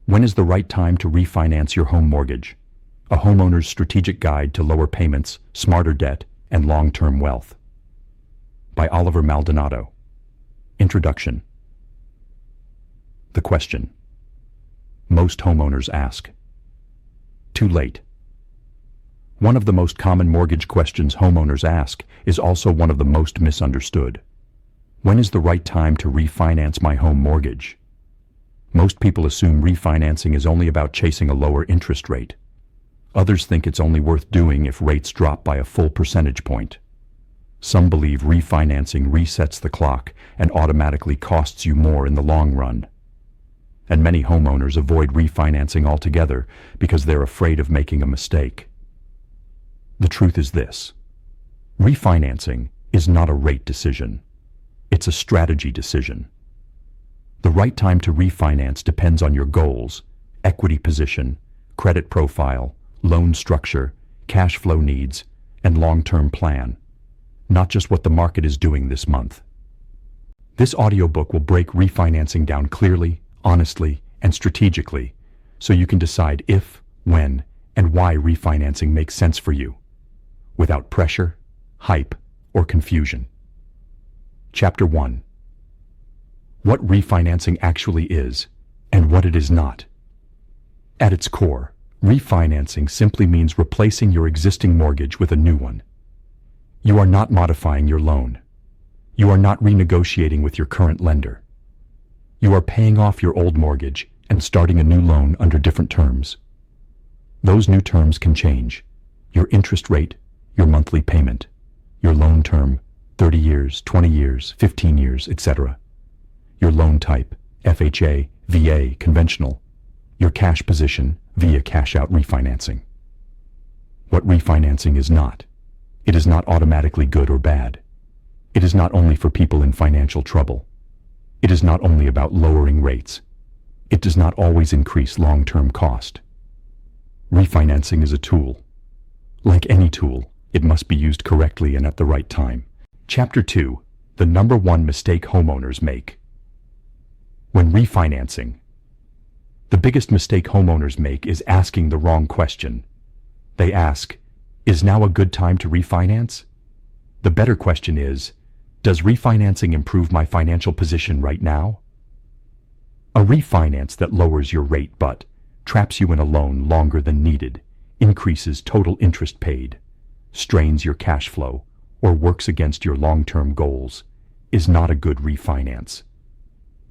When is the right time to refinance your home mortgage? A homeowner's strategic guide to lower payments, smarter debt, and long-term wealth. By Maldonado. Introduction. The question most homeowners ask. Too late. One of the most common mortgage questions homeowners ask is also one of the most misunderstood. When is the right time to refinance my home mortgage? Most people assume refinancing is only about chasing a lower interest rate. Others think it's only worth doing if rates drop by a full percentage point. Some believe refinancing resets the clock and automatically costs you more in the long run. And many homeowners avoid refinancing altogether because they're afraid of making a mistake. The truth is this: refinancing is not a rate decision. It's a strategy decision. The right time to refinance depends on your goals, equity position, credit profile, loan structure, cash flow needs, and long-term plan, not just what the market is doing this month. This audiobook will break refinancing down clearly, honestly, and strategically, so you can decide if, when, and why refinancing makes sense for you, without pressure, hype, or confusion. Chapter 1. What refinancing actually is, and what it is not. At its core, refinancing simply means replacing your existing mortgage with a new one. You are not modifying your loan. You are not renegotiating with your current lender. You are paying off your old mortgage and starting a new loan under different terms. Those new terms can change: your interest rate, your monthly payment, your loan term, 30 years, 20 years, 15 years, etc. Your loan type, FHA, VA, conventional. Your cash position via cash-out refinancing. What refinancing is not. It is not automatically good or bad. It is not only for people in financial trouble. It is not only about lowering rates. It does not always increase long-term cost. Refinancing is a tool. Like any tool, it must be used correctly and at the right time. Chapter 2. The number one mistake homeowners make. When refinancing, the biggest mistake homeowners make is asking the wrong question. They ask, is now a good time to refinance? The better question is, does refinancing improve my financial position right now? A refinance that lowers your rate but traps you in a loan longer than needed, increases total interest paid, strains your cash flow, or works against your long-term goals, is not a good refinance.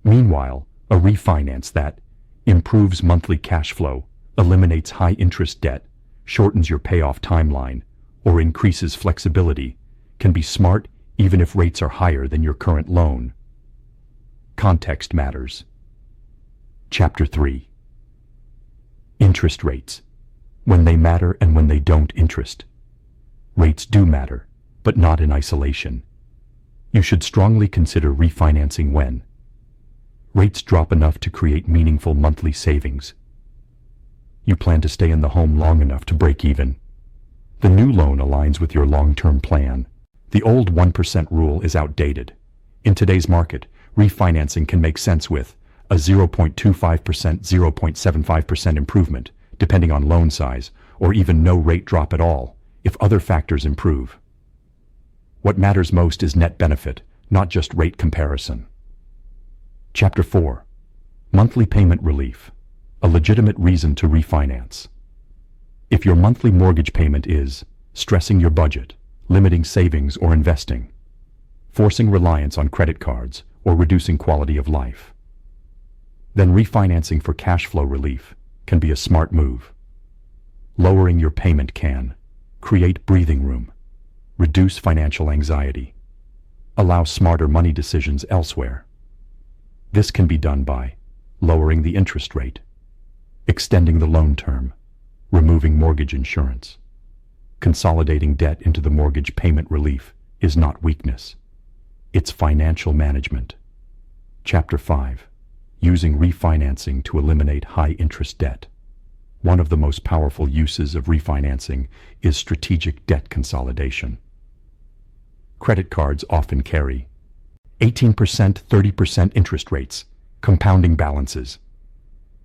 Meanwhile, a refinance that improves monthly cash flow, eliminates high-interest debt, shortens your payoff timeline, or increases flexibility, can be smart even if rates are higher than your current loan. Context matters. Chapter 3. Interest rates. When they matter and when they don't interest. Rates do matter, but not in isolation. You should strongly consider refinancing when rates drop enough to create meaningful monthly savings. You plan to stay in the home long enough to break even. The new loan aligns with your long-term plan. The old 1% rule is outdated. In today's market, refinancing can make sense with a 0.25%, 0.75% improvement, depending on loan size, or even no rate drop at all, if other factors improve. What matters most is net benefit, not just rate comparison. Chapter 4. Monthly payment relief. A legitimate reason to refinance. If your monthly mortgage payment is stressing your budget, limiting savings or investing, forcing reliance on credit cards, or reducing quality of life, then refinancing for cash flow relief can be a smart move. Lowering your payment can create breathing room, reduce financial anxiety, allow smarter money decisions elsewhere. This can be done by lowering the interest rate, extending the loan term, removing mortgage insurance. Consolidating debt into the mortgage payment relief is not weakness. It's financial management. Chapter 5. Using refinancing to eliminate high-interest debt. One of the most powerful uses of refinancing is strategic debt consolidation. Credit cards often carry 18%, 30% interest rates, compounding balances.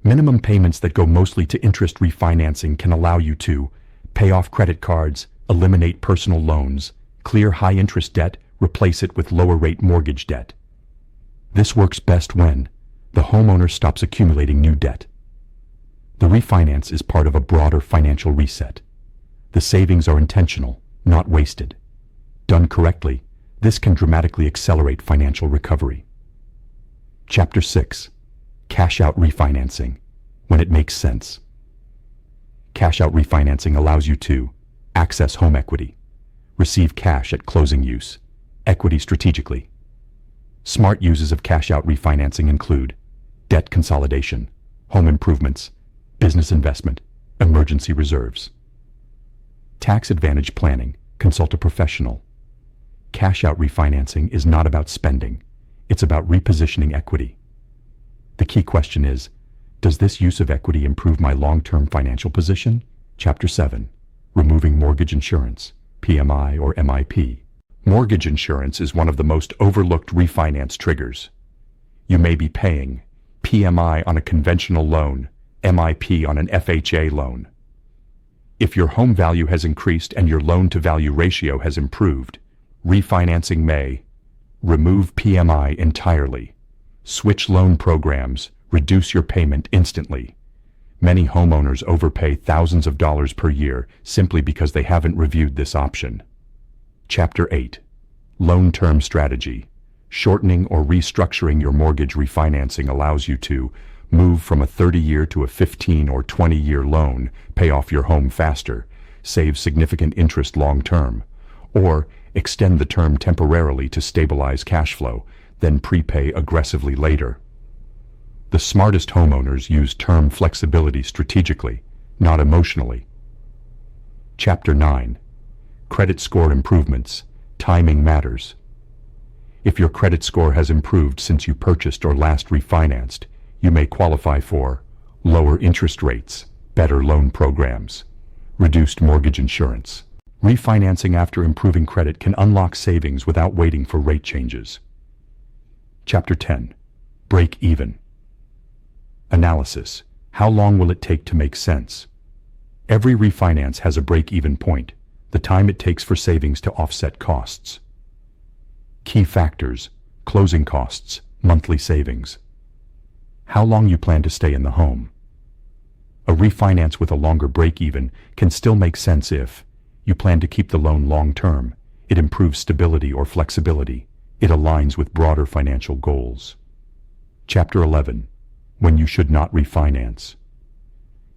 Minimum payments that go mostly to interest refinancing can allow you to pay off credit cards, eliminate personal loans, clear high-interest debt, replace it with lower-rate mortgage debt. This works best when the homeowner stops accumulating new debt. The refinance is part of a broader financial reset. The savings are intentional, not wasted. Done correctly, this can dramatically accelerate financial recovery. Chapter 6. Cash-out refinancing, when it makes sense. Cash-out refinancing allows you to access home equity, receive cash at closing use, equity strategically. Smart uses of cash-out refinancing include debt consolidation, home improvements, business investment, emergency reserves. Tax advantage planning, consult a professional. Cash-out refinancing is not about spending, it's about repositioning equity. The key question is, does this use of equity improve my long-term financial position? Chapter 7. Removing mortgage insurance, PMI or MIP. Mortgage insurance is one of the most overlooked refinance triggers. You may be paying PMI on a conventional loan, MIP on an FHA loan. If your home value has increased and your loan-to-value ratio has improved, refinancing may remove PMI entirely, switch loan programs, reduce your payment instantly. Many homeowners overpay thousands of dollars per year simply because they haven't reviewed this option. Chapter 8. Loan term strategy. Shortening or restructuring your mortgage refinancing allows you to move from a 30-year to a 15 or 20-year loan, pay off your home faster, save significant interest long-term, or extend the term temporarily to stabilize cash flow, then prepay aggressively later. The smartest homeowners use term flexibility strategically, not emotionally. Chapter 9. Credit score improvements. Timing matters. If your credit score has improved since you purchased or last refinanced, you may qualify for lower interest rates, better loan programs, reduced mortgage insurance. Refinancing after improving credit can unlock savings without waiting for rate changes. Chapter 10. Break even. Analysis. How long will it take to make sense? Every refinance has a break-even point, the time it takes for savings to offset costs. Key factors: closing costs, monthly savings. How long you plan to stay in the home. A refinance with a longer break-even can still make sense if you plan to keep the loan long-term, it improves stability or flexibility, it aligns with broader financial goals. Chapter 11. When you should not refinance.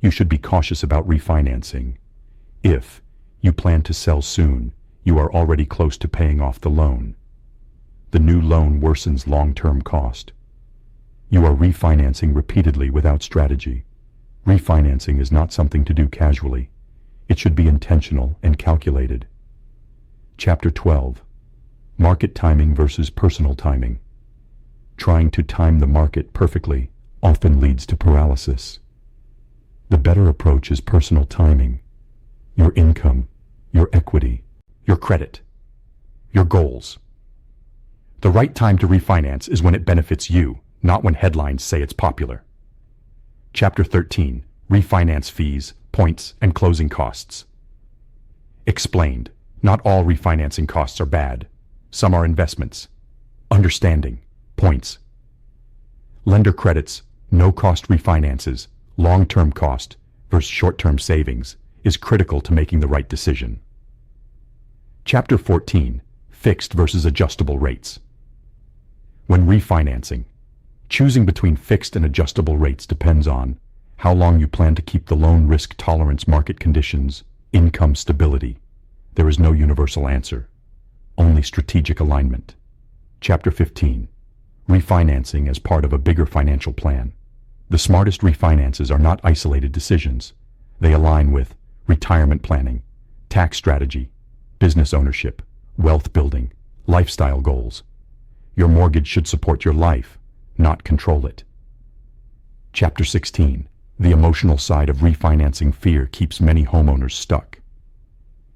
You should be cautious about refinancing. If you plan to sell soon, you are already close to paying off the loan. The new loan worsens long-term cost. You are refinancing repeatedly without strategy. Refinancing is not something to do casually. It should be intentional and calculated. Chapter 12. Market timing versus personal timing. Trying to time the market perfectly often leads to paralysis. The better approach is personal timing. Your income, your equity, your credit, your goals. The right time to refinance is when it benefits you, not when headlines say it's popular. Chapter 13. Refinance fees, points, and closing costs. Explained. Not all refinancing costs are bad. Some are investments. Understanding. Points. Lender credits, no-cost refinances, long-term cost versus short-term savings is critical to making the right decision. Chapter 14. Fixed versus adjustable rates. When refinancing, choosing between fixed and adjustable rates depends on how long you plan to keep the loan risk tolerance, market conditions, income stability. There is no universal answer, only strategic alignment. Chapter 15. Refinancing as part of a bigger financial plan. The smartest refinances are not isolated decisions. They align with retirement planning, tax strategy, business ownership, wealth building, lifestyle goals. Your mortgage should support your life, not control it. Chapter 16. The emotional side of refinancing. Fear keeps many homeowners stuck.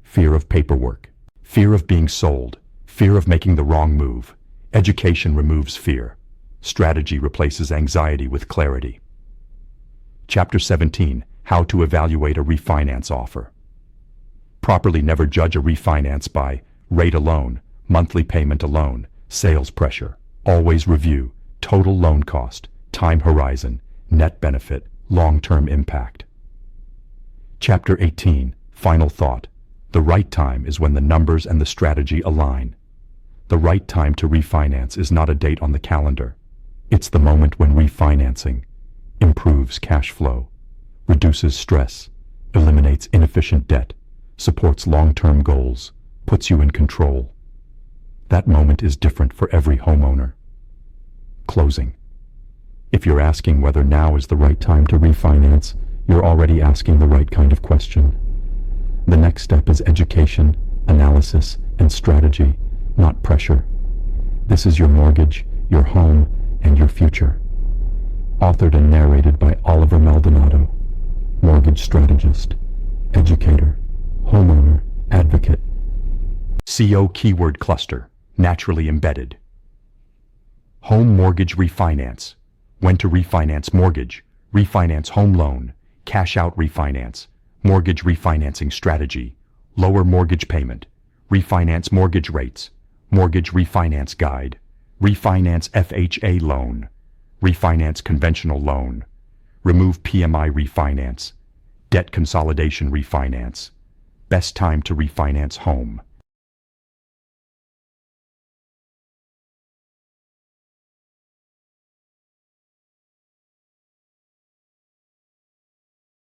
Fear of paperwork, fear of being sold, fear of making the wrong move. Education removes fear. Strategy replaces anxiety with clarity. Chapter 17, How to Evaluate a Refinance Offer. Properly never judge a refinance by rate alone, monthly payment alone, sales pressure. Always review total loan cost, time horizon, net benefit, long-term impact. Chapter 18, Final Thought. The right time is when the numbers and the strategy align. The right time to refinance is not a date on the calendar. It's the moment when refinancing improves cash flow, reduces stress, eliminates inefficient debt, supports long-term goals, puts you in control. That moment is different for every homeowner. Closing. If you're asking whether now is the right time to refinance, you're already asking the right kind of question. The next step is education, analysis, and strategy, not pressure. This is your mortgage, your home, and your future. Authored and narrated by Oliver Maldonado, mortgage strategist, educator, homeowner, advocate. CO keyword cluster, naturally embedded. Home mortgage refinance. When to refinance mortgage, refinance home loan, cash out refinance, mortgage refinancing strategy, lower mortgage payment, refinance mortgage rates, mortgage refinance guide, refinance FHA loan, refinance conventional loan, remove PMI refinance, debt consolidation refinance, best time to refinance home.